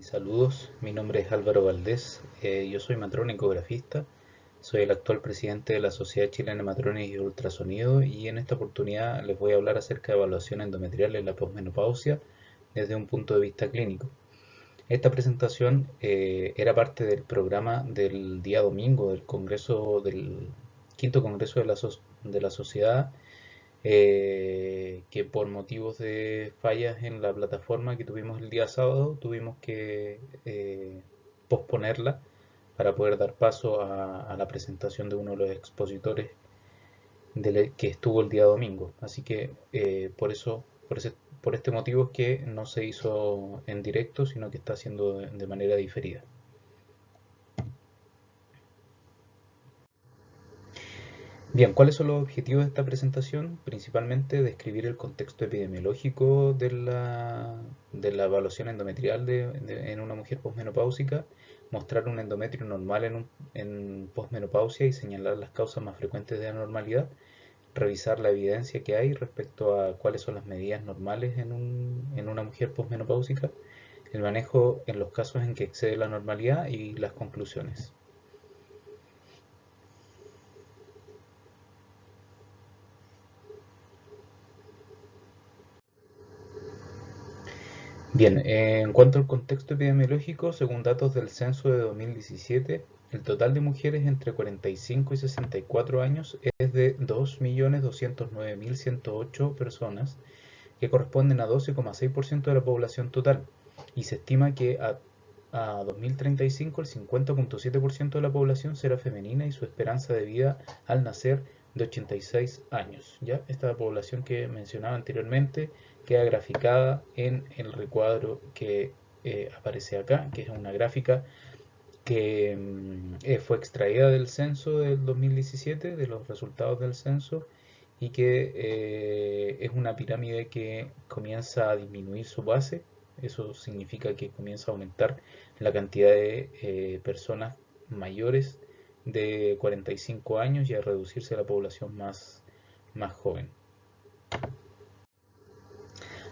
Saludos, mi nombre es Álvaro Valdés, yo soy matrón ecografista, soy el actual presidente de la Sociedad Chilena de Matrones y Ultrasonido y en esta oportunidad les voy a hablar acerca de evaluación endometrial en la posmenopausia desde un punto de vista clínico. Esta presentación era parte del programa del día domingo del Congreso del quinto Congreso de la Sociedad, que por motivos de fallas en la plataforma que tuvimos el día sábado tuvimos que posponerla para poder dar paso a la presentación de uno de los expositores que estuvo el día domingo. Así que por este motivo es que no se hizo en directo, sino que está haciendo de manera diferida. Bien, ¿cuáles son los objetivos de esta presentación? Principalmente describir el contexto epidemiológico de la evaluación endometrial en una mujer posmenopáusica, mostrar un endometrio normal en posmenopausia y señalar las causas más frecuentes de anormalidad, revisar la evidencia que hay respecto a cuáles son las medidas normales en una mujer posmenopáusica, el manejo en los casos en que excede la normalidad y las conclusiones. Bien, en cuanto al contexto epidemiológico, según datos del censo de 2017, el total de mujeres entre 45 y 64 años es de 2.209.108 personas, que corresponden a 12,6% de la población total, y se estima que a 2035 el 50,7% de la población será femenina y su esperanza de vida al nacer de 86 años. ¿Ya? Esta población que mencionaba anteriormente queda graficada en el recuadro que aparece acá, que es una gráfica que fue extraída del censo del 2017, de los resultados del censo, y que es una pirámide que comienza a disminuir su base. Eso significa que comienza a aumentar la cantidad de personas mayores de 45 años y a reducirse la población más joven.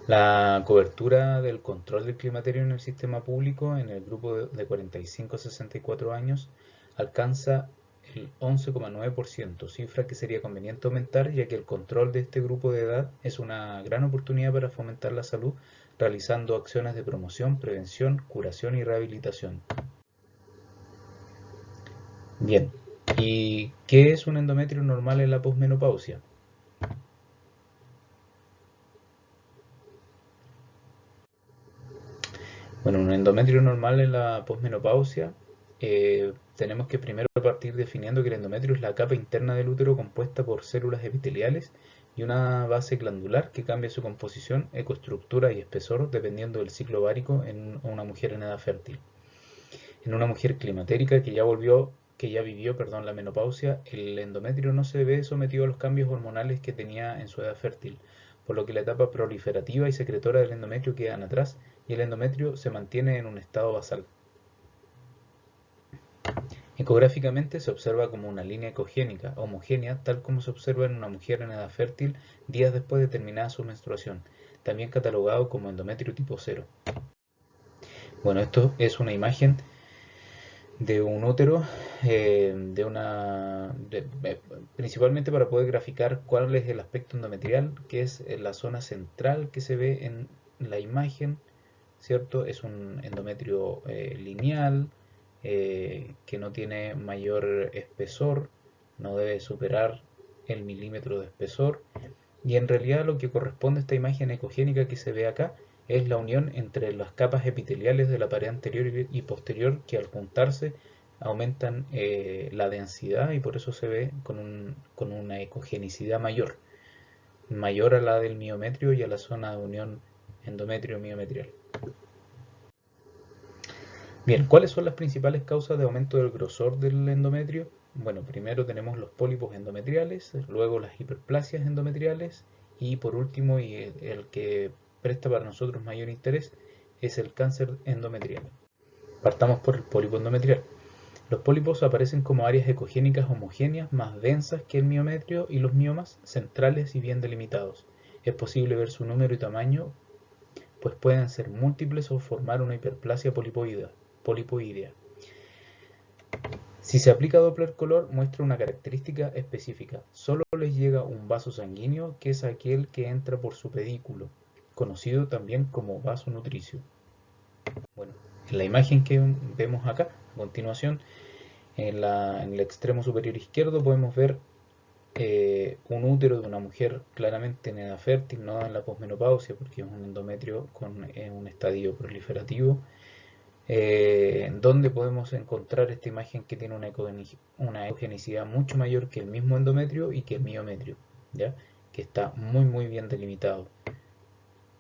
La cobertura del control del climaterio en el sistema público en el grupo de 45 a 64 años alcanza el 11,9%, cifra que sería conveniente aumentar, ya que el control de este grupo de edad es una gran oportunidad para fomentar la salud, realizando acciones de promoción, prevención, curación y rehabilitación. Bien, ¿y qué es un endometrio normal en la posmenopausia? Bueno, un endometrio normal en la posmenopausia, tenemos que primero partir definiendo que el endometrio es la capa interna del útero compuesta por células epiteliales y una base glandular que cambia su composición, ecoestructura y espesor dependiendo del ciclo ovárico en una mujer en edad fértil. En una mujer climatérica que ya vivió, perdón, la menopausia, el endometrio no se ve sometido a los cambios hormonales que tenía en su edad fértil, por lo que la etapa proliferativa y secretora del endometrio quedan atrás y el endometrio se mantiene en un estado basal. Ecográficamente se observa como una línea ecogénica homogénea, tal como se observa en una mujer en edad fértil días después de terminada su menstruación, también catalogado como endometrio tipo 0. Bueno, esto es una imagen de un útero, principalmente para poder graficar cuál es el aspecto endometrial, que es la zona central que se ve en la imagen, ¿cierto? Es un endometrio lineal, que no tiene mayor espesor, no debe superar el milímetro de espesor, y en realidad lo que corresponde a esta imagen ecogénica que se ve acá es la unión entre las capas epiteliales de la pared anterior y posterior que al juntarse aumentan la densidad y por eso se ve con una ecogenicidad mayor a la del miometrio y a la zona de unión endometrio-miometrial. Bien, ¿cuáles son las principales causas de aumento del grosor del endometrio? Bueno, primero tenemos los pólipos endometriales, luego las hiperplasias endometriales y por último, y el que presta para nosotros mayor interés, es el cáncer endometrial. Partamos por el pólipo endometrial. Los pólipos aparecen como áreas ecogénicas homogéneas más densas que el miometrio y los miomas centrales y bien delimitados. Es posible ver su número y tamaño pues pueden ser múltiples o formar una hiperplasia polipoidea. Si se aplica Doppler color, muestra una característica específica. Solo les llega un vaso sanguíneo, que es aquel que entra por su pedículo, conocido también como vaso nutricio. Bueno, en la imagen que vemos acá, a continuación, en el extremo superior izquierdo podemos ver un útero de una mujer claramente en edad fértil, no en la posmenopausia, porque es un endometrio con un estadio proliferativo, donde podemos encontrar esta imagen que tiene una ecogenicidad mucho mayor que el mismo endometrio y que el miometrio, ¿ya? Que está muy bien delimitado.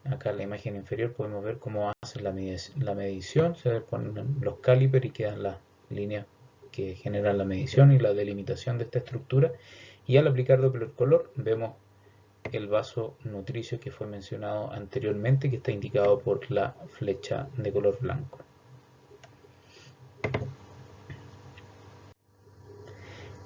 Acá en la imagen inferior podemos ver cómo hacen la medición, se ponen los calipers y quedan las líneas que generan la medición y la delimitación de esta estructura, y al aplicar Doppler color vemos el vaso nutricio que fue mencionado anteriormente, que está indicado por la flecha de color blanco.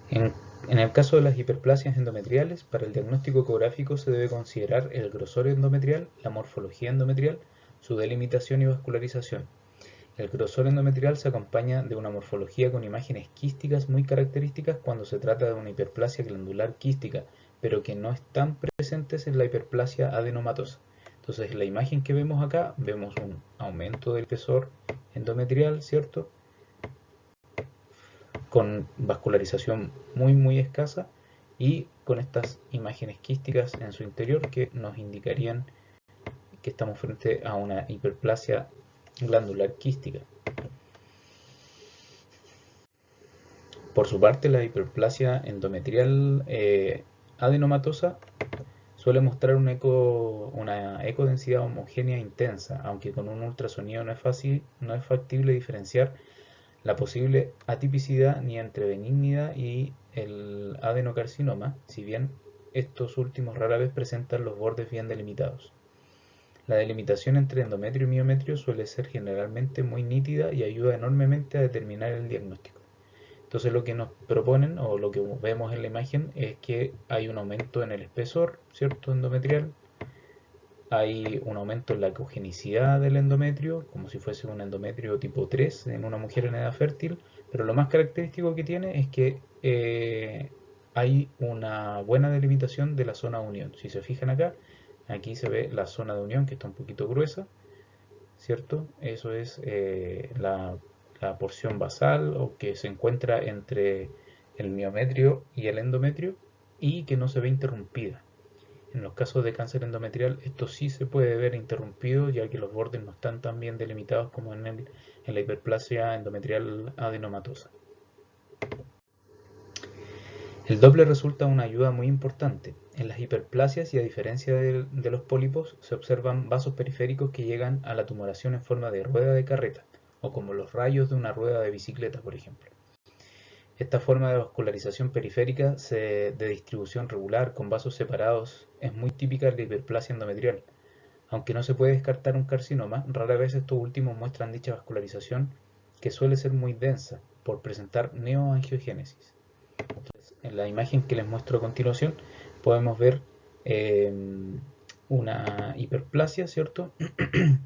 En el caso de las hiperplasias endometriales, para el diagnóstico ecográfico se debe considerar el grosor endometrial, la morfología endometrial, su delimitación y vascularización. El grosor endometrial se acompaña de una morfología con imágenes quísticas muy características cuando se trata de una hiperplasia glandular quística, pero que no están presentes en la hiperplasia adenomatosa. Entonces, en la imagen que vemos acá, vemos un aumento del espesor endometrial, ¿cierto?, con vascularización muy escasa y con estas imágenes quísticas en su interior que nos indicarían que estamos frente a una hiperplasia glandular quística. Por su parte, la hiperplasia endometrial adenomatosa suele mostrar una ecodensidad homogénea intensa, aunque con un ultrasonido no es factible diferenciar la posible atipicidad ni entre benignidad y el adenocarcinoma, si bien estos últimos rara vez presentan los bordes bien delimitados. La delimitación entre endometrio y miometrio suele ser generalmente muy nítida y ayuda enormemente a determinar el diagnóstico. Entonces lo que nos proponen, o lo que vemos en la imagen, es que hay un aumento en el espesor, ¿cierto?, endometrial. Hay un aumento en la ecogenicidad del endometrio, como si fuese un endometrio tipo 3 en una mujer en edad fértil, pero lo más característico que tiene es que hay una buena delimitación de la zona de unión. Si se fijan acá, aquí se ve la zona de unión que está un poquito gruesa, ¿cierto? Eso es la porción basal, o que se encuentra entre el miometrio y el endometrio, y que no se ve interrumpida. En los casos de cáncer endometrial esto sí se puede ver interrumpido, ya que los bordes no están tan bien delimitados como en la hiperplasia endometrial adenomatosa. El Doppler resulta una ayuda muy importante. En las hiperplasias, y a diferencia de los pólipos, se observan vasos periféricos que llegan a la tumoración en forma de rueda de carreta, o como los rayos de una rueda de bicicleta, por ejemplo. Esta forma de vascularización periférica de distribución regular con vasos separados es muy típica de la hiperplasia endometrial. Aunque no se puede descartar un carcinoma, rara vez estos últimos muestran dicha vascularización, que suele ser muy densa por presentar neoangiogénesis. Entonces, en la imagen que les muestro a continuación podemos ver una hiperplasia, ¿cierto?,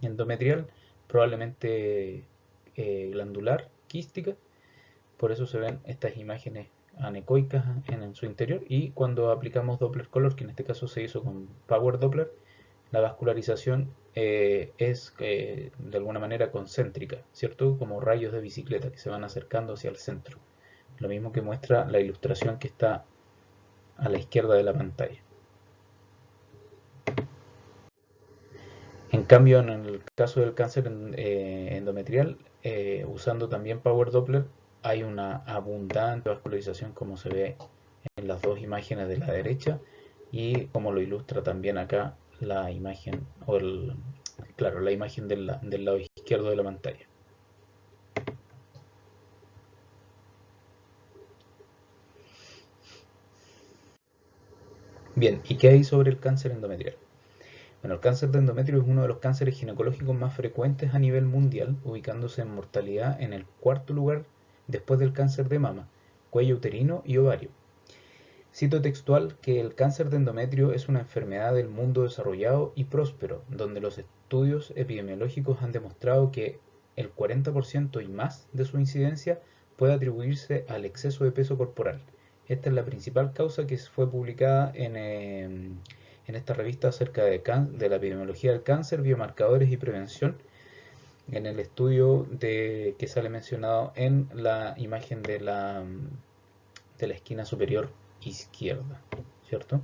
endometrial, probablemente glandular, quística. Por eso se ven estas imágenes anecoicas en su interior, y cuando aplicamos Doppler color, que en este caso se hizo con Power Doppler, la vascularización es de alguna manera concéntrica, ¿cierto?, como rayos de bicicleta que se van acercando hacia el centro. Lo mismo que muestra la ilustración que está a la izquierda de la pantalla. En cambio, en el caso del cáncer endometrial, usando también Power Doppler, hay una abundante vascularización, como se ve en las dos imágenes de la derecha, y como lo ilustra también acá la imagen, la imagen del lado izquierdo de la pantalla. Bien, ¿y qué hay sobre el cáncer endometrial? Bueno, el cáncer de endometrio es uno de los cánceres ginecológicos más frecuentes a nivel mundial, ubicándose en mortalidad en el cuarto lugar después del cáncer de mama, cuello uterino y ovario. Cito textual que el cáncer de endometrio es una enfermedad del mundo desarrollado y próspero, donde los estudios epidemiológicos han demostrado que el 40% y más de su incidencia puede atribuirse al exceso de peso corporal. Esta es la principal causa que fue publicada en esta revista acerca de la epidemiología del cáncer, biomarcadores y prevención, en el estudio que sale mencionado en la imagen de la esquina superior izquierda, ¿cierto?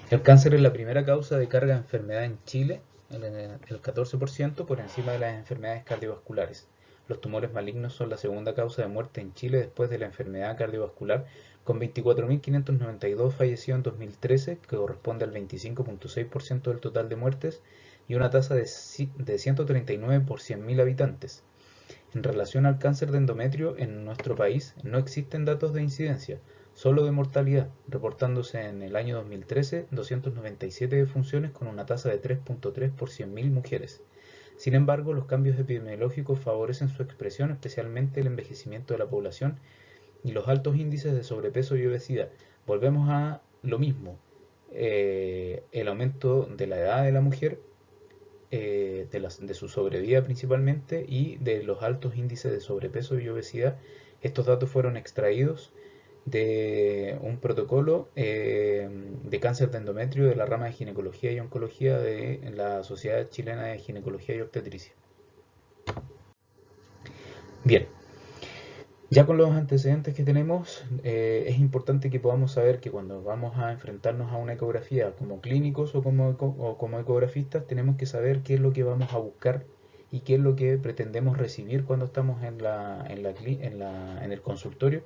El cáncer es la primera causa de carga de enfermedad en Chile, el 14% por encima de las enfermedades cardiovasculares. Los tumores malignos son la segunda causa de muerte en Chile después de la enfermedad cardiovascular, con 24.592 fallecidos en 2013, que corresponde al 25.6% del total de muertes, y una tasa de 139 por 100.000 habitantes. En relación al cáncer de endometrio, en nuestro país no existen datos de incidencia, solo de mortalidad, reportándose en el año 2013 297 defunciones con una tasa de 3.3 por 100.000 mujeres. Sin embargo, los cambios epidemiológicos favorecen su expresión, especialmente el envejecimiento de la población y los altos índices de sobrepeso y obesidad. Volvemos a lo mismo, el aumento de la edad de la mujer, de su sobrevida principalmente, y de los altos índices de sobrepeso y obesidad. Estos datos fueron extraídos de un protocolo de cáncer de endometrio de la rama de ginecología y oncología de la Sociedad Chilena de Ginecología y Obstetricia. Bien, ya con los antecedentes que tenemos, es importante que podamos saber que cuando vamos a enfrentarnos a una ecografía como clínicos o como ecografistas, tenemos que saber qué es lo que vamos a buscar y qué es lo que pretendemos recibir cuando estamos en el consultorio,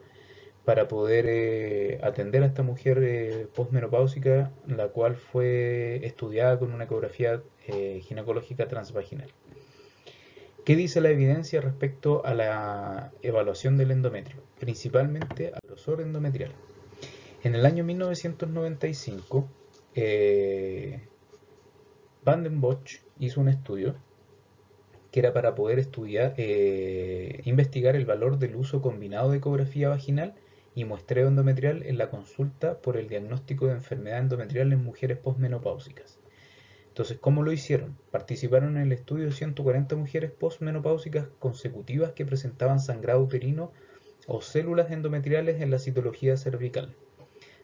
para poder atender a esta mujer postmenopáusica, la cual fue estudiada con una ecografía ginecológica transvaginal. ¿Qué dice la evidencia respecto a la evaluación del endometrio? Principalmente al grosor endometrial. En el año 1995, Van den Bosch hizo un estudio que era para poder investigar el valor del uso combinado de ecografía vaginal y muestreo endometrial en la consulta por el diagnóstico de enfermedad endometrial en mujeres postmenopáusicas. Entonces, ¿cómo lo hicieron? Participaron en el estudio 140 mujeres postmenopáusicas consecutivas que presentaban sangrado uterino o células endometriales en la citología cervical.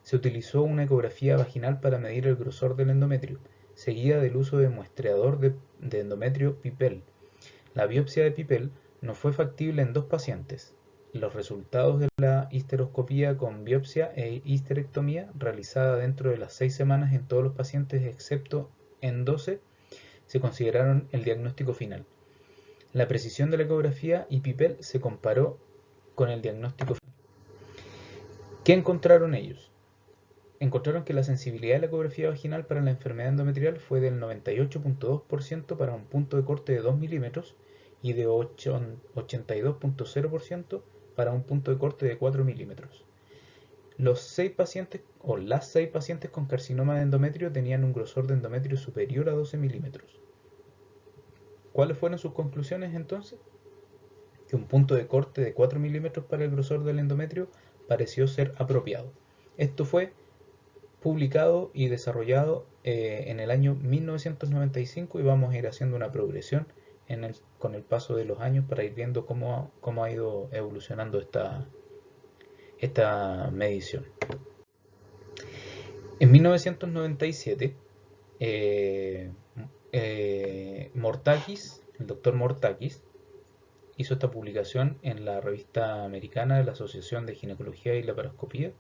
Se utilizó una ecografía vaginal para medir el grosor del endometrio, seguida del uso de muestreador de endometrio PIPEL. La biopsia de PIPEL no fue factible en 2 pacientes. Los resultados de la histeroscopía con biopsia e histerectomía, realizada dentro de las 6 semanas en todos los pacientes excepto en 12, se consideraron el diagnóstico final. La precisión de la ecografía y PIPEL se comparó con el diagnóstico final. ¿Qué encontraron ellos? Encontraron que la sensibilidad de la ecografía vaginal para la enfermedad endometrial fue del 98.2% para un punto de corte de 2 milímetros y de 82.0% para un punto de corte de 4 milímetros. Las 6 pacientes con carcinoma de endometrio tenían un grosor de endometrio superior a 12 milímetros. ¿Cuáles fueron sus conclusiones entonces? Que un punto de corte de 4 milímetros para el grosor del endometrio pareció ser apropiado. Esto fue publicado y desarrollado en el año 1995, y vamos a ir haciendo una progresión con el paso de los años para ir viendo cómo ha ido evolucionando esta medición. En 1997, el doctor Mortakis, hizo esta publicación en la revista americana de la Asociación de Ginecología y Laparoscopía,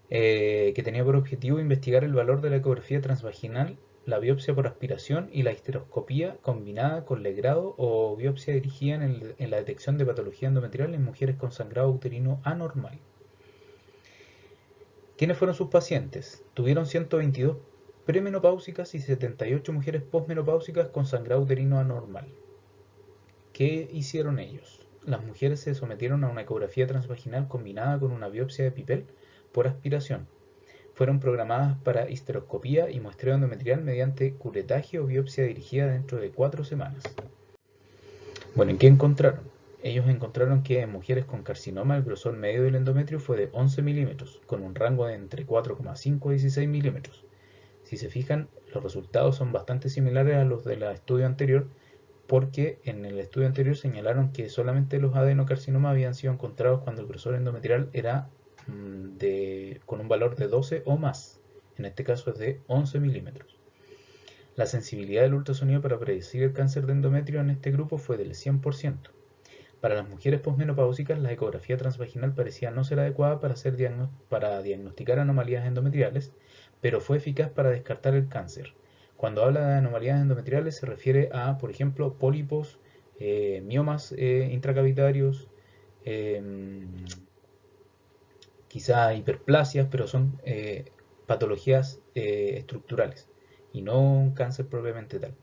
que tenía por objetivo investigar el valor de la ecografía transvaginal, la biopsia por aspiración y la histeroscopía combinada con legrado o biopsia dirigida en la detección de patología endometrial en mujeres con sangrado uterino anormal. ¿Quiénes fueron sus pacientes? Tuvieron 122 premenopáusicas y 78 mujeres postmenopáusicas con sangrado uterino anormal. ¿Qué hicieron ellos? Las mujeres se sometieron a una ecografía transvaginal combinada con una biopsia de PIPEL por aspiración. Fueron programadas para histeroscopía y muestreo endometrial mediante curetaje o biopsia dirigida dentro de 4 semanas. Bueno, ¿en qué encontraron? ellos encontraron que en mujeres con carcinoma el grosor medio del endometrio fue de 11 milímetros, con un rango de entre 4,5 y 16 milímetros. Si se fijan, los resultados son bastante similares a los del estudio anterior, porque en el estudio anterior señalaron que solamente los adenocarcinomas habían sido encontrados cuando el grosor endometrial era con un valor de 12 o más. En este caso es de 11 milímetros. La sensibilidad del ultrasonido para predecir el cáncer de endometrio en este grupo fue del 100%. Para las mujeres posmenopáusicas, la ecografía transvaginal parecía no ser adecuada para diagnosticar anomalías endometriales, pero fue eficaz para descartar el cáncer. Cuando habla de anomalías endometriales se refiere a, por ejemplo, pólipos, miomas intracavitarios, eh, quizá hiperplasias, pero son patologías estructurales y no un cáncer propiamente tal.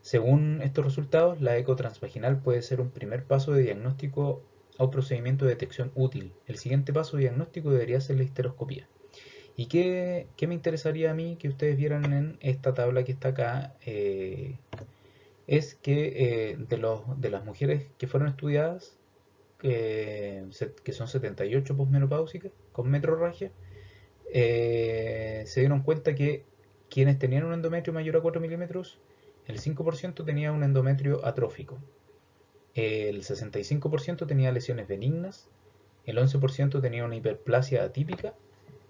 Según estos resultados, la eco transvaginal puede ser un primer paso de diagnóstico o procedimiento de detección útil. El siguiente paso diagnóstico debería ser la histeroscopía. ¿Y qué me interesaría a mí que ustedes vieran en esta tabla que está acá? Es que de las mujeres que fueron estudiadas, que son 78 posmenopáusicas con metrorragia, se dieron cuenta que quienes tenían un endometrio mayor a 4 milímetros, el 5% tenía un endometrio atrófico, el 65% tenía lesiones benignas, el 11% tenía una hiperplasia atípica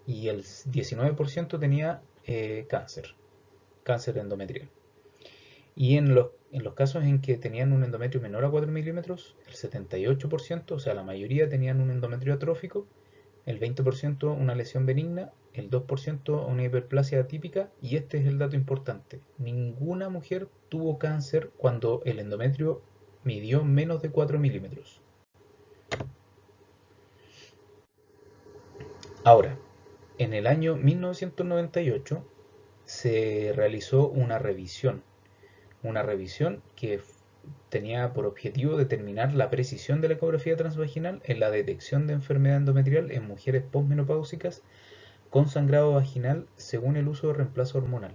y el 19% tenía cáncer endometrial. Y en los casos en que tenían un endometrio menor a 4 milímetros, el 78%, o sea, la mayoría tenían un endometrio atrófico, el 20% una lesión benigna, el 2% una hiperplasia atípica, y este es el dato importante: ninguna mujer tuvo cáncer cuando el endometrio midió menos de 4 milímetros. Ahora, en el año 1998 se realizó una revisión que tenía por objetivo determinar la precisión de la ecografía transvaginal en la detección de enfermedad endometrial en mujeres posmenopáusicas con sangrado vaginal según el uso de reemplazo hormonal.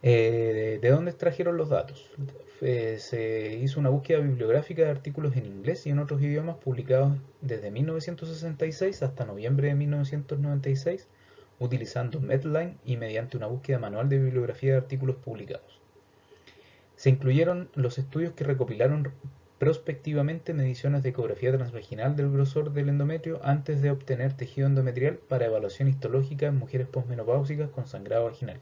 ¿De dónde extrajeron los datos? Se hizo una búsqueda bibliográfica de artículos en inglés y en otros idiomas publicados desde 1966 hasta noviembre de 1996, utilizando Medline y mediante una búsqueda manual de bibliografía de artículos publicados. Se incluyeron los estudios que recopilaron prospectivamente mediciones de ecografía transvaginal del grosor del endometrio antes de obtener tejido endometrial para evaluación histológica en mujeres posmenopáusicas con sangrado vaginal.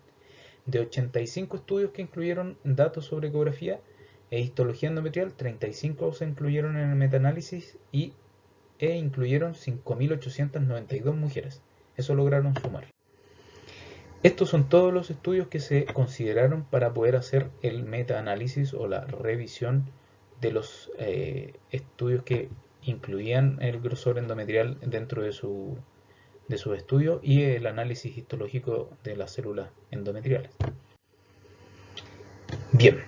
De 85 estudios que incluyeron datos sobre ecografía e histología endometrial, 35 se incluyeron en el metaanálisis e incluyeron 5.892 mujeres. Eso lograron sumar. Estos son todos los estudios que se consideraron para poder hacer el metaanálisis o la revisión de los estudios que incluían el grosor endometrial dentro de su estudio y el análisis histológico de las células endometriales. Bien,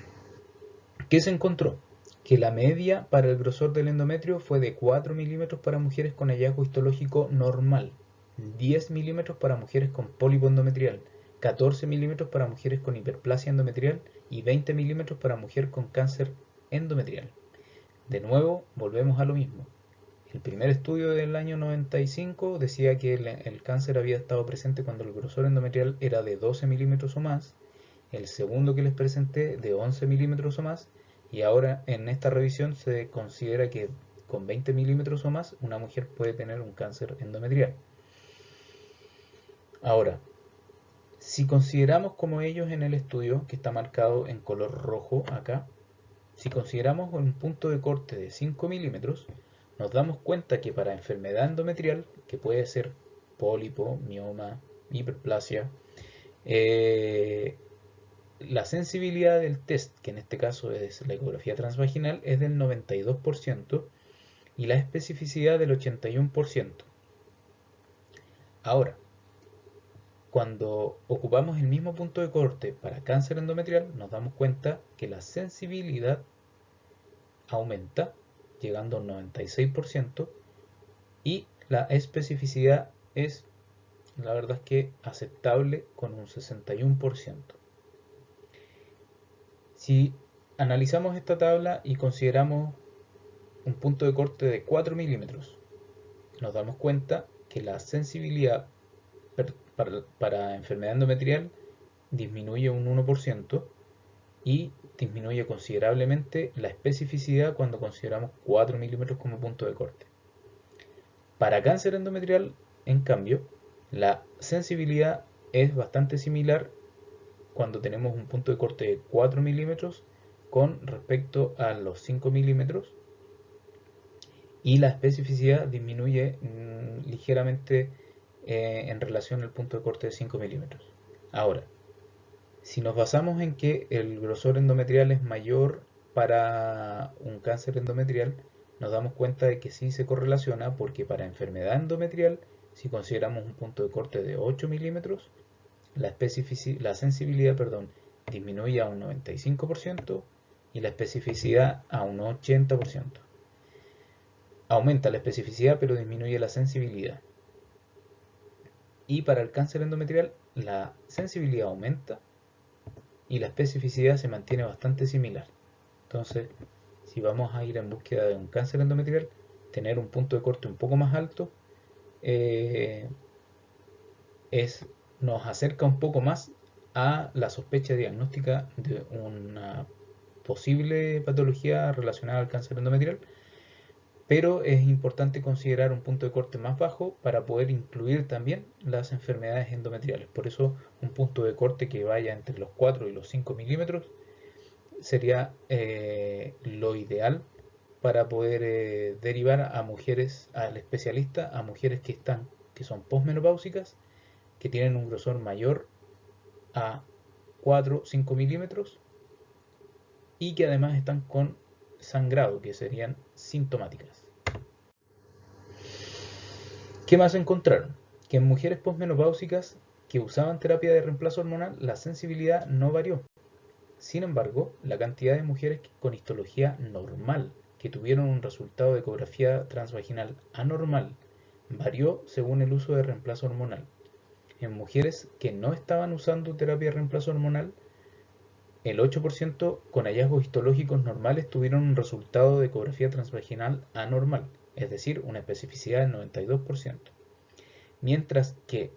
¿qué se encontró? Que la media para el grosor del endometrio fue de 4 milímetros para mujeres con hallazgo histológico normal, 10 milímetros para mujeres con pólipo endometrial, 14 milímetros para mujeres con hiperplasia endometrial y 20 milímetros para mujer con cáncer endometrial. De nuevo, volvemos a lo mismo. El primer estudio del año 95 decía que el cáncer había estado presente cuando el grosor endometrial era de 12 milímetros o más, el segundo que les presenté de 11 milímetros o más, y ahora en esta revisión se considera que con 20 milímetros o más una mujer puede tener un cáncer endometrial. Ahora, si consideramos como ellos en el estudio, que está marcado en color rojo acá, si consideramos un punto de corte de 5 milímetros, nos damos cuenta que para enfermedad endometrial, que puede ser pólipo, mioma, hiperplasia, la sensibilidad del test, que en este caso es la ecografía transvaginal, es del 92% y la especificidad del 81%. Ahora, cuando ocupamos el mismo punto de corte para cáncer endometrial, nos damos cuenta que la sensibilidad aumenta, llegando al 96%, y la especificidad es, la verdad es que aceptable, con un 61%. Si Analizamos esta tabla y consideramos un punto de corte de 4 milímetros. Nos damos cuenta que la sensibilidad para enfermedad endometrial disminuye un 1% y disminuye considerablemente la especificidad cuando consideramos 4 milímetros como punto de corte. Para cáncer endometrial, en cambio, la sensibilidad es bastante similar cuando tenemos un punto de corte de 4 milímetros con respecto a los 5 milímetros, y la especificidad disminuye ligeramente en relación al punto de corte de 5 milímetros. Ahora, si nos basamos en que el grosor endometrial es mayor para un cáncer endometrial, nos damos cuenta de que sí se correlaciona, porque para enfermedad endometrial, si consideramos un punto de corte de 8 milímetros, la sensibilidad disminuye a un 95% y la especificidad a un 80%. Aumenta la especificidad pero disminuye la sensibilidad. Y para el cáncer endometrial la sensibilidad aumenta y la especificidad se mantiene bastante similar. Entonces, si vamos a ir en búsqueda de un cáncer endometrial, tener un punto de corte un poco más alto nos acerca un poco más a la sospecha diagnóstica de una posible patología relacionada al cáncer endometrial, pero es importante considerar un punto de corte más bajo para poder incluir también las enfermedades endometriales. Por eso un punto de corte que vaya entre los 4 y los 5 milímetros sería lo ideal para poder derivar a mujeres, al especialista, a mujeres que son posmenopáusicas, que tienen un grosor mayor a 4 o 5 milímetros y que además están con sangrado, que serían sintomáticas. ¿Qué más encontraron? Que en mujeres posmenopáusicas que usaban terapia de reemplazo hormonal, la sensibilidad no varió. Sin embargo, la cantidad de mujeres con histología normal que tuvieron un resultado de ecografía transvaginal anormal varió según el uso de reemplazo hormonal. En mujeres que no estaban usando terapia de reemplazo hormonal, el 8% con hallazgos histológicos normales tuvieron un resultado de ecografía transvaginal anormal, es decir, una especificidad del 92%. Mientras que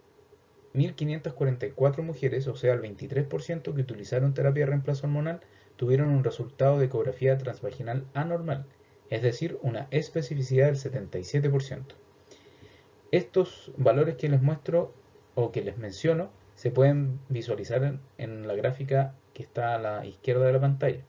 1.544 mujeres, o sea el 23% que utilizaron terapia de reemplazo hormonal, tuvieron un resultado de ecografía transvaginal anormal, es decir, una especificidad del 77%. Estos valores que les muestro o que les menciono se pueden visualizar en la gráfica que está a la izquierda de la pantalla.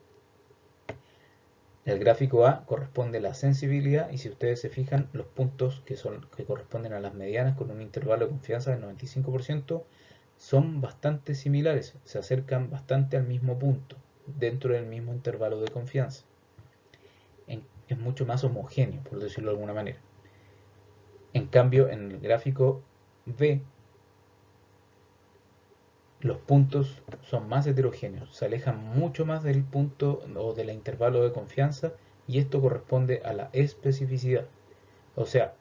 El gráfico A corresponde a la sensibilidad y si ustedes se fijan, los puntos que corresponden a las medianas con un intervalo de confianza del 95% son bastante similares, se acercan bastante al mismo punto dentro del mismo intervalo de confianza. Es mucho más homogéneo, por decirlo de alguna manera. En cambio, en el gráfico B, los puntos son más heterogéneos, se alejan mucho más del punto o del intervalo de confianza, y esto corresponde a la especificidad. O sea,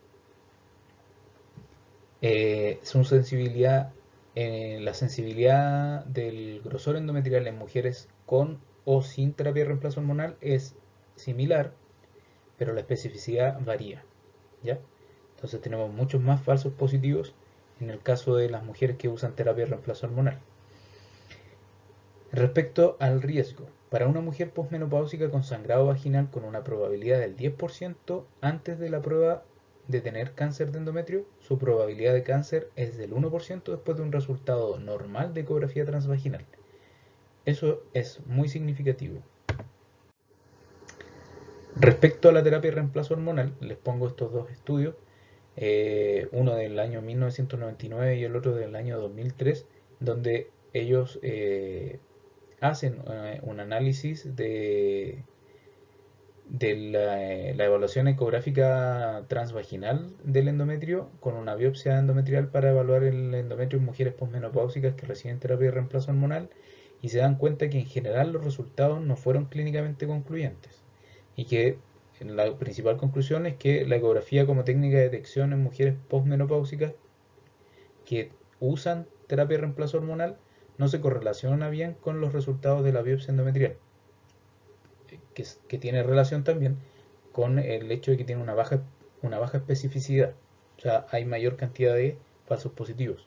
su sensibilidad, la sensibilidad del grosor endometrial en mujeres con o sin terapia de reemplazo hormonal es similar, pero la especificidad varía, ¿ya? Entonces tenemos muchos más falsos positivos en el caso de las mujeres que usan terapia de reemplazo hormonal. Respecto al riesgo, para una mujer posmenopáusica con sangrado vaginal con una probabilidad del 10% antes de la prueba de tener cáncer de endometrio, su probabilidad de cáncer es del 1% después de un resultado normal de ecografía transvaginal. Eso es muy significativo. Respecto a la terapia de reemplazo hormonal, les pongo estos dos estudios, uno del año 1999 y el otro del año 2003, donde ellos hacen un análisis de la evaluación ecográfica transvaginal del endometrio con una biopsia endometrial para evaluar el endometrio en mujeres posmenopáusicas que reciben terapia de reemplazo hormonal, y se dan cuenta que en general los resultados no fueron clínicamente concluyentes y que la principal conclusión es que la ecografía como técnica de detección en mujeres posmenopáusicas que usan terapia de reemplazo hormonal no se correlaciona bien con los resultados de la biopsia endometrial. que tiene relación también con el hecho de que tiene una baja especificidad. O sea, hay mayor cantidad de falsos positivos.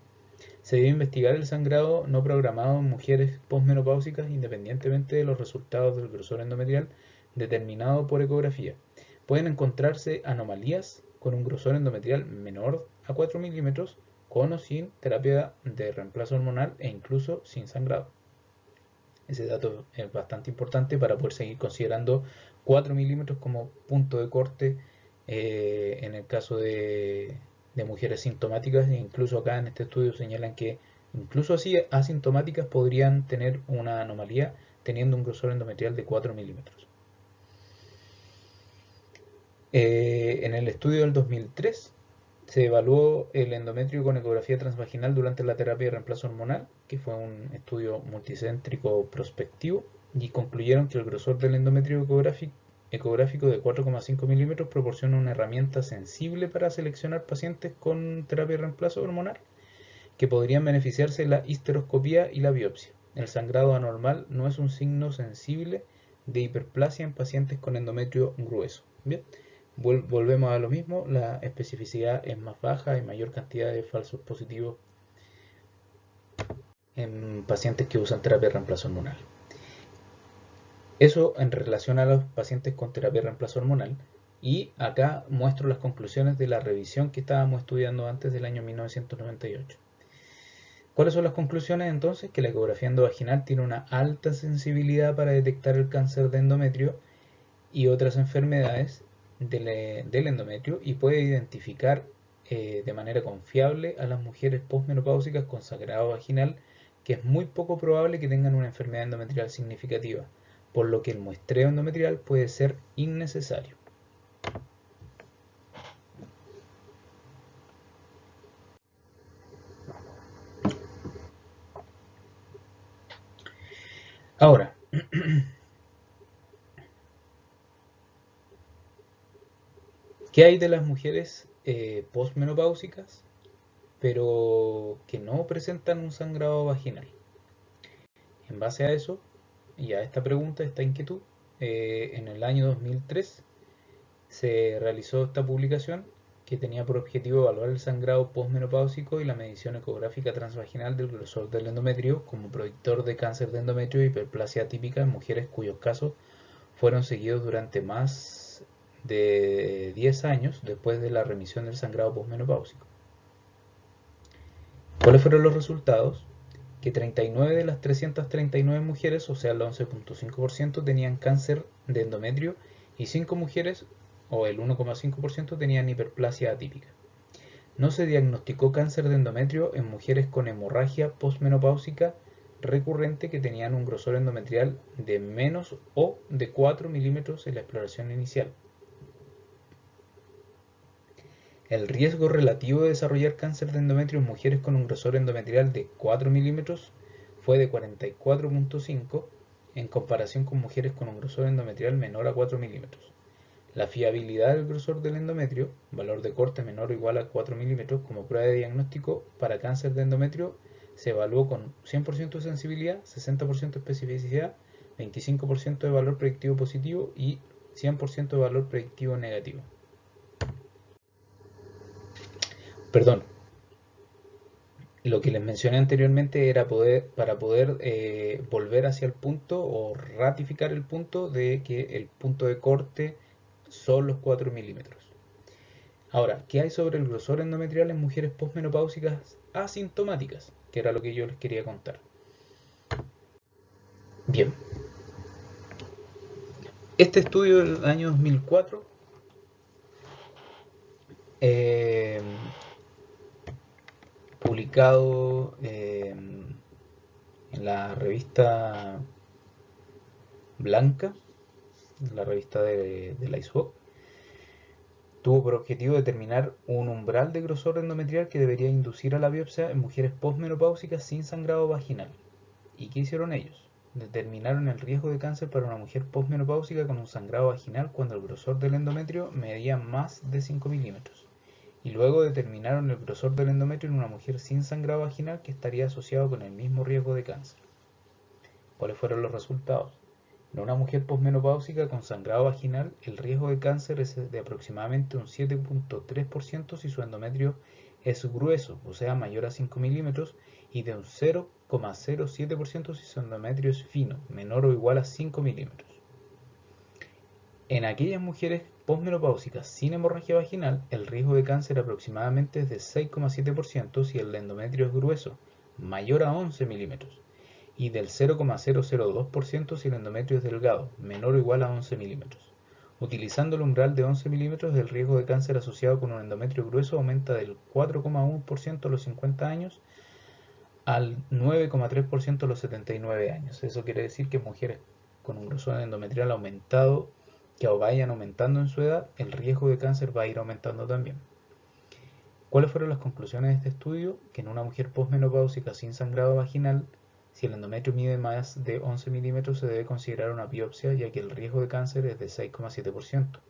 Se debe investigar el sangrado no programado en mujeres posmenopáusicas independientemente de los resultados del grosor endometrial determinado por ecografía. Pueden encontrarse anomalías con un grosor endometrial menor a 4 milímetros, con o sin terapia de reemplazo hormonal e incluso sin sangrado. Ese dato es bastante importante para poder seguir considerando 4 milímetros como punto de corte en el caso de mujeres sintomáticas. E incluso acá en este estudio señalan que incluso así asintomáticas podrían tener una anomalía teniendo un grosor endometrial de 4 milímetros. En el estudio del 2003 se evaluó el endometrio con ecografía transvaginal durante la terapia de reemplazo hormonal, que fue un estudio multicéntrico prospectivo, y concluyeron que el grosor del endometrio ecográfico de 4,5 milímetros proporciona una herramienta sensible para seleccionar pacientes con terapia de reemplazo hormonal que podrían beneficiarse de la histeroscopía y la biopsia. El sangrado anormal no es un signo sensible de hiperplasia en pacientes con endometrio grueso. Bien, volvemos a lo mismo, la especificidad es más baja, hay mayor cantidad de falsos positivos en pacientes que usan terapia de reemplazo hormonal. Eso en relación a los pacientes con terapia de reemplazo hormonal. Y acá muestro las conclusiones de la revisión que estábamos estudiando antes del año 1998. ¿Cuáles son las conclusiones entonces? Que la ecografía endovaginal tiene una alta sensibilidad para detectar el cáncer de endometrio y otras enfermedades del endometrio y puede identificar de manera confiable a las mujeres posmenopáusicas con sangrado vaginal, que es muy poco probable que tengan una enfermedad endometrial significativa, por lo que el muestreo endometrial puede ser innecesario. Ahora, ¿qué hay de las mujeres posmenopáusicas pero que no presentan un sangrado vaginal? En base a eso y a esta pregunta, esta inquietud, en el año 2003 se realizó esta publicación que tenía por objetivo evaluar el sangrado posmenopáusico y la medición ecográfica transvaginal del grosor del endometrio como predictor de cáncer de endometrio y hiperplasia atípica en mujeres cuyos casos fueron seguidos durante más de 10 años después de la remisión del sangrado posmenopáusico. ¿Cuáles fueron los resultados? Que 39 de las 339 mujeres, o sea el 11,5%, tenían cáncer de endometrio y 5 mujeres, o el 1,5%, tenían hiperplasia atípica. No se diagnosticó cáncer de endometrio en mujeres con hemorragia posmenopáusica recurrente que tenían un grosor endometrial de menos o de 4 milímetros en la exploración inicial. El riesgo relativo de desarrollar cáncer de endometrio en mujeres con un grosor endometrial de 4 milímetros fue de 44,5 en comparación con mujeres con un grosor endometrial menor a 4 milímetros. La fiabilidad del grosor del endometrio, valor de corte menor o igual a 4 milímetros como prueba de diagnóstico para cáncer de endometrio, se evaluó con 100% de sensibilidad, 60% de especificidad, 25% de valor predictivo positivo y 100% de valor predictivo negativo. Perdón, lo que les mencioné anteriormente era para poder volver hacia el punto o ratificar el punto de que el punto de corte son los 4 milímetros. Ahora, ¿qué hay sobre el grosor endometrial en mujeres posmenopáusicas asintomáticas? Que era lo que yo les quería contar. Bien, este estudio del año 2004 publicado en la revista Blanca, la revista de la ISWOC, tuvo por objetivo determinar un umbral de grosor endometrial que debería inducir a la biopsia en mujeres posmenopáusicas sin sangrado vaginal. ¿Y qué hicieron ellos? Determinaron el riesgo de cáncer para una mujer posmenopáusica con un sangrado vaginal cuando el grosor del endometrio medía más de 5 milímetros. Y luego determinaron el grosor del endometrio en una mujer sin sangrado vaginal que estaría asociado con el mismo riesgo de cáncer. ¿Cuáles fueron los resultados? En una mujer posmenopáusica con sangrado vaginal, el riesgo de cáncer es de aproximadamente un 7,3% si su endometrio es grueso, o sea, mayor a 5 milímetros, y de un 0,07% si su endometrio es fino, menor o igual a 5 milímetros. En aquellas mujeres posmenopáusicas sin hemorragia vaginal, el riesgo de cáncer aproximadamente es de 6,7% si el endometrio es grueso, mayor a 11 milímetros, y del 0,002% si el endometrio es delgado, menor o igual a 11 milímetros. Utilizando el umbral de 11 milímetros, el riesgo de cáncer asociado con un endometrio grueso aumenta del 4,1% a los 50 años al 9,3% a los 79 años. Eso quiere decir que mujeres con un grosor endometrial aumentado, que vayan aumentando en su edad, el riesgo de cáncer va a ir aumentando también. ¿Cuáles fueron las conclusiones de este estudio? Que en una mujer posmenopáusica sin sangrado vaginal, si el endometrio mide más de 11 milímetros, se debe considerar una biopsia, ya que el riesgo de cáncer es de 6,7%,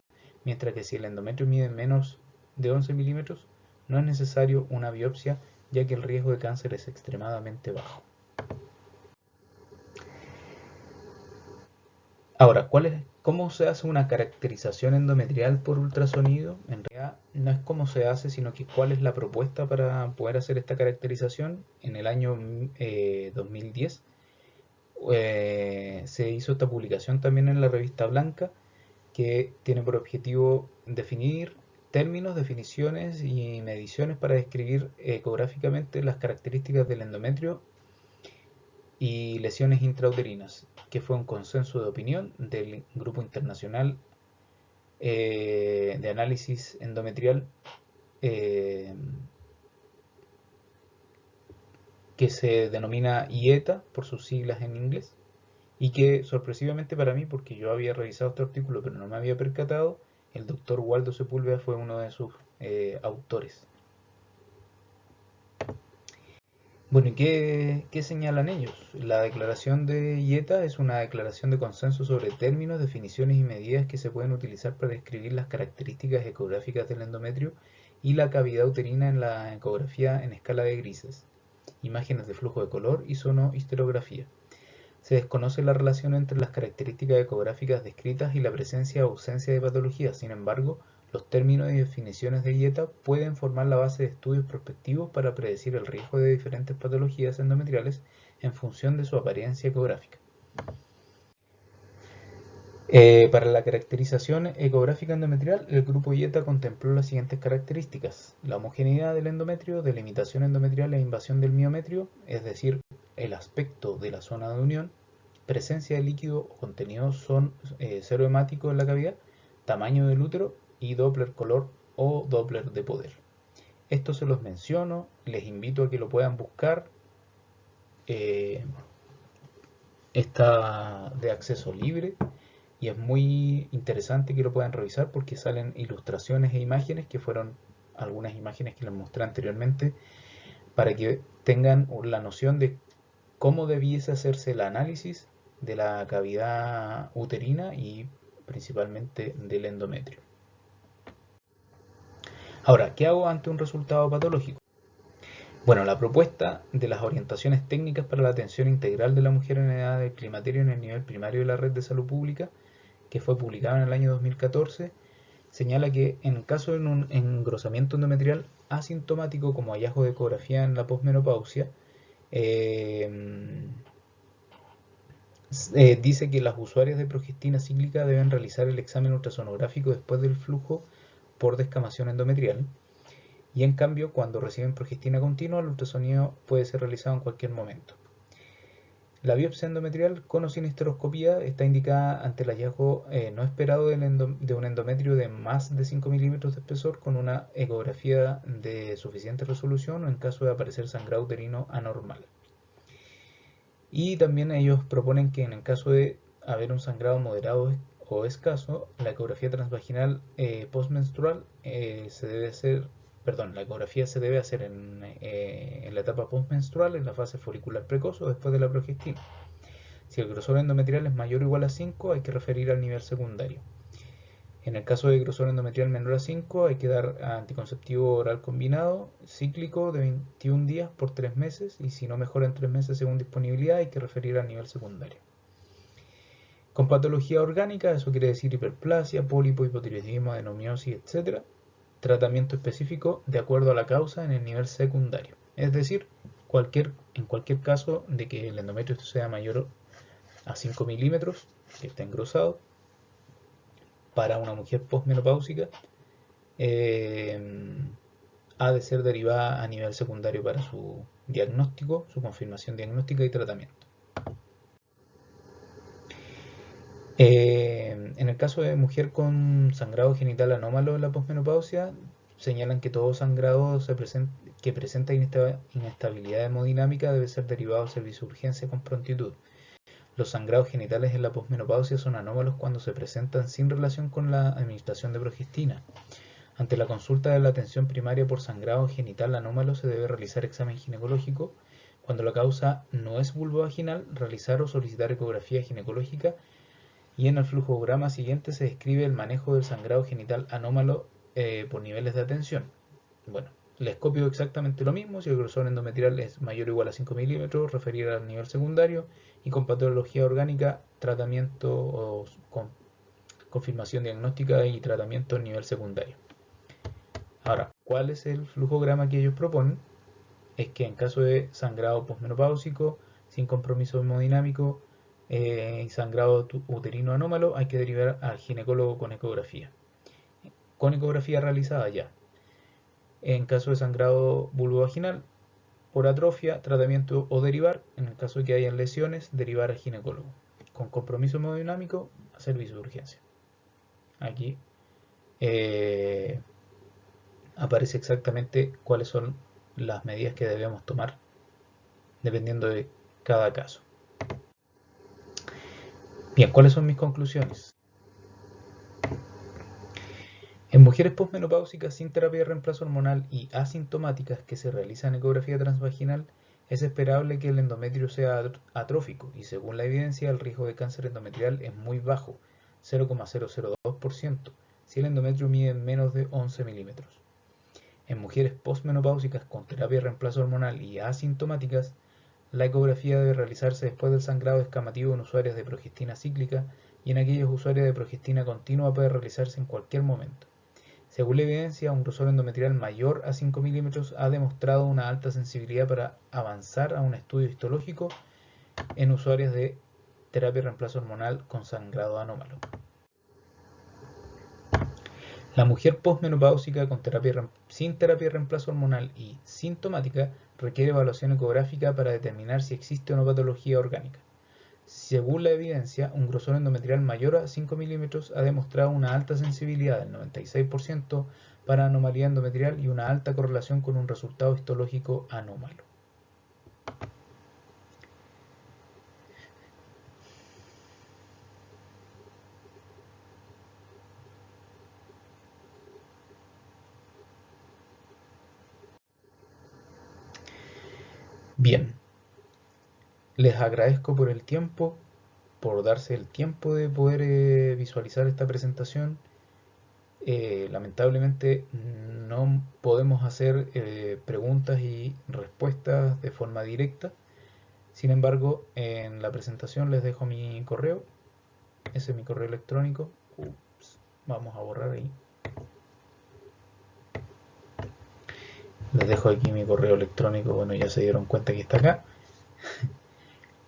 mientras que si el endometrio mide menos de 11 milímetros, no es necesario una biopsia, ya que el riesgo de cáncer es extremadamente bajo. Ahora, ¿cómo se hace una caracterización endometrial por ultrasonido? En realidad no es cómo se hace, sino que cuál es la propuesta para poder hacer esta caracterización. En el año 2010 se hizo esta publicación también en la revista Blanca, que tiene por objetivo definir términos, definiciones y mediciones para describir ecográficamente las características del endometrio y lesiones intrauterinas, que fue un consenso de opinión del Grupo Internacional de Análisis Endometrial, eh, que se denomina IETA por sus siglas en inglés, y que sorpresivamente para mí, porque yo había revisado este artículo pero no me había percatado, el doctor Waldo Sepúlveda fue uno de sus autores. Bueno, ¿y qué señalan ellos? La declaración de IETA es una declaración de consenso sobre términos, definiciones y medidas que se pueden utilizar para describir las características ecográficas del endometrio y la cavidad uterina en la ecografía en escala de grises, imágenes de flujo de color y sonohisterografía. Se desconoce la relación entre las características ecográficas descritas y la presencia o ausencia de patologías. Sin embargo, los términos y definiciones de IETA pueden formar la base de estudios prospectivos para predecir el riesgo de diferentes patologías endometriales en función de su apariencia ecográfica. Para la caracterización ecográfica endometrial, el grupo IETA contempló las siguientes características: la homogeneidad del endometrio, delimitación endometrial e invasión del miometrio, es decir, el aspecto de la zona de unión, presencia de líquido o contenido serohemático en la cavidad, tamaño del útero y Doppler color o Doppler de poder. Esto se los menciono, les invito a que lo puedan buscar. Está de acceso libre y es muy interesante que lo puedan revisar porque salen ilustraciones e imágenes, que fueron algunas imágenes que les mostré anteriormente, para que tengan la noción de cómo debiese hacerse el análisis de la cavidad uterina y principalmente del endometrio. Ahora, ¿qué hago ante un resultado patológico? Bueno, la propuesta de las orientaciones técnicas para la atención integral de la mujer en edad del climaterio en el nivel primario de la Red de Salud Pública, que fue publicada en el año 2014, señala que en caso de un engrosamiento endometrial asintomático como hallazgo de ecografía en la posmenopausia, dice que las usuarias de progestina cíclica deben realizar el examen ultrasonográfico después del flujo por descamación endometrial, y en cambio cuando reciben progestina continua el ultrasonido puede ser realizado en cualquier momento. La biopsia endometrial con o sin histeroscopía está indicada ante el hallazgo no esperado de un endometrio de más de 5 milímetros de espesor con una ecografía de suficiente resolución o en caso de aparecer sangrado uterino anormal. Y también ellos proponen que en el caso de haber un sangrado moderado o escaso, la ecografía transvaginal postmenstrual la ecografía se debe hacer en la etapa postmenstrual, en la fase folicular precoz o después de la progestina. Si el grosor endometrial es mayor o igual a 5, hay que referir al nivel secundario. En el caso de grosor endometrial menor a 5, hay que dar anticonceptivo oral combinado cíclico de 21 días por 3 meses, y si no mejora en 3 meses según disponibilidad, hay que referir al nivel secundario. Con patología orgánica, eso quiere decir hiperplasia, pólipo, hipotiroidismo, adenomiosis, etc. Tratamiento específico de acuerdo a la causa en el nivel secundario. Es decir, en cualquier caso de que el endometrio sea mayor a 5 milímetros, que está engrosado, para una mujer posmenopáusica, ha de ser derivada a nivel secundario para su diagnóstico, su confirmación diagnóstica y tratamiento. En el caso de mujer con sangrado genital anómalo en la posmenopausia, señalan que todo sangrado que presenta inestabilidad hemodinámica debe ser derivado al servicio de urgencia con prontitud. Los sangrados genitales en la posmenopausia son anómalos cuando se presentan sin relación con la administración de progestina. Ante la consulta de la atención primaria por sangrado genital anómalo se debe realizar examen ginecológico. Cuando la causa no es vulvovaginal, realizar o solicitar ecografía ginecológica, y en el flujograma siguiente se describe el manejo del sangrado genital anómalo por niveles de atención. Bueno, el escopio exactamente lo mismo. Si el grosor endometrial es mayor o igual a 5 milímetros, referir al nivel secundario, y con patología orgánica, tratamiento o confirmación diagnóstica y tratamiento a nivel secundario. Ahora, ¿cuál es el flujograma que ellos proponen? Es que en caso de sangrado posmenopáusico, sin compromiso hemodinámico, y sangrado uterino anómalo, hay que derivar al ginecólogo con ecografía. Con ecografía realizada ya. En caso de sangrado vulvovaginal, por atrofia, tratamiento o derivar. En el caso de que hayan lesiones, derivar al ginecólogo. Con compromiso hemodinámico, a servicio de urgencia. Aquí aparece exactamente cuáles son las medidas que debemos tomar dependiendo de cada caso. Bien, ¿cuáles son mis conclusiones? En mujeres posmenopáusicas sin terapia de reemplazo hormonal y asintomáticas que se realizan ecografía transvaginal, es esperable que el endometrio sea atrófico y, según la evidencia, el riesgo de cáncer endometrial es muy bajo, 0,002%, si el endometrio mide menos de 11 milímetros. En mujeres posmenopáusicas con terapia de reemplazo hormonal y asintomáticas, la ecografía debe realizarse después del sangrado escamativo en usuarias de progestina cíclica, y en aquellos usuarios de progestina continua puede realizarse en cualquier momento. Según la evidencia, un grosor endometrial mayor a 5 milímetros ha demostrado una alta sensibilidad para avanzar a un estudio histológico en usuarios de terapia de reemplazo hormonal con sangrado anómalo. La mujer posmenopáusica sin terapia de reemplazo hormonal y sintomática requiere evaluación ecográfica para determinar si existe o no patología orgánica. Según la evidencia, un grosor endometrial mayor a 5 milímetros ha demostrado una alta sensibilidad del 96% para anomalía endometrial y una alta correlación con un resultado histológico anómalo. Bien, les agradezco por el tiempo, por darse el tiempo de poder visualizar esta presentación. Lamentablemente no podemos hacer preguntas y respuestas de forma directa. Sin embargo, en la presentación les dejo mi correo. Ese es mi correo electrónico. Ups, vamos a borrar ahí. Les dejo aquí mi correo electrónico. Bueno, ya se dieron cuenta que está acá.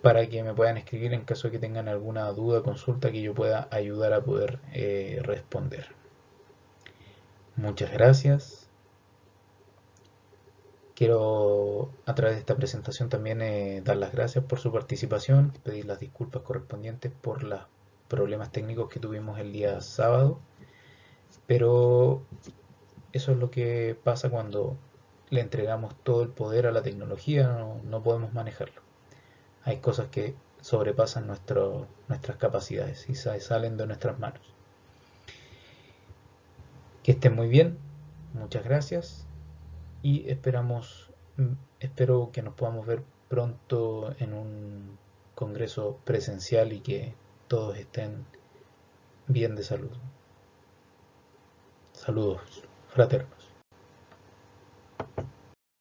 Para que me puedan escribir en caso de que tengan alguna duda, consulta, que yo pueda ayudar a poder responder. Muchas gracias. Quiero a través de esta presentación también dar las gracias por su participación, pedir las disculpas correspondientes por los problemas técnicos que tuvimos el día sábado, pero eso es lo que pasa cuando le entregamos todo el poder a la tecnología. No podemos manejarlo. Hay cosas que sobrepasan nuestras capacidades y salen de nuestras manos. Que estén muy bien, muchas gracias, y espero que nos podamos ver pronto en un congreso presencial y que todos estén bien de salud. Saludos fraternos.